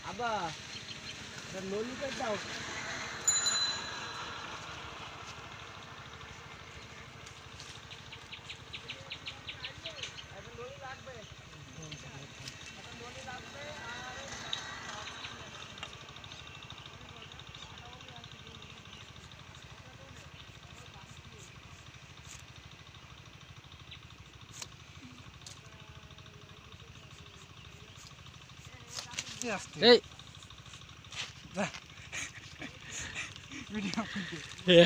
আবা ললিটা দাও এই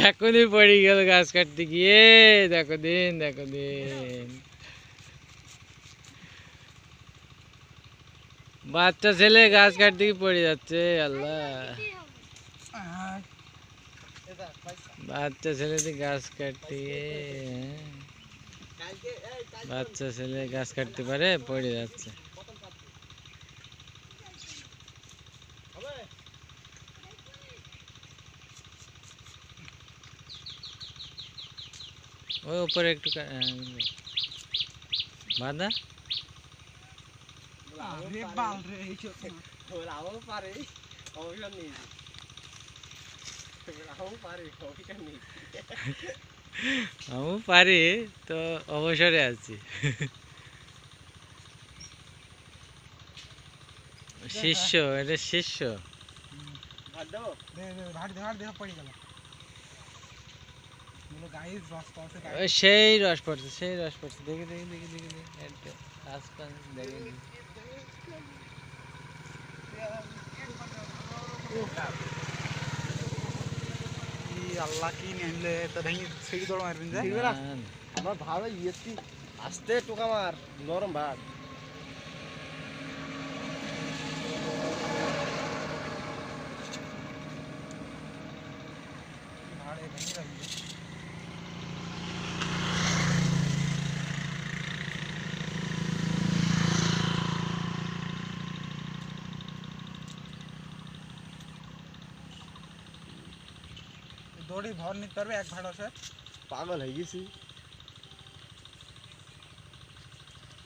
এখনই পড়ে গেল গাছ কাটতে গিয়ে। দেখো দিন বাচ্চা ছেলে গাছ কাটতে গিয়ে পড়ে যাচ্ছে। আল্লাহ, বাচ্চা ছেলে গাছ কাটতে গিয়ে, বাচ্চা ছেলে গাছ কাটতে পারে, পড়ে যাচ্ছে। ওই উপরে একটু বাঁধা আমি পারি তো, অবসরে আছি। শিষ্য, এটা শিষ্য। সেই রস পড়ছে, সেই রস পড়ছে। দেখি আল্লাহ কি নিলে তো ভেঙে ছিড়ি দৌড় মারবেন যে আমার ভালো ইয়েছি আস্তে টোকা মার নরম ভাগ ভাড়ে ভেঙে রাখবে দড়ি ভর নিতে পারবে এক ভাড়া স্যার পাগল হয়ে গেছি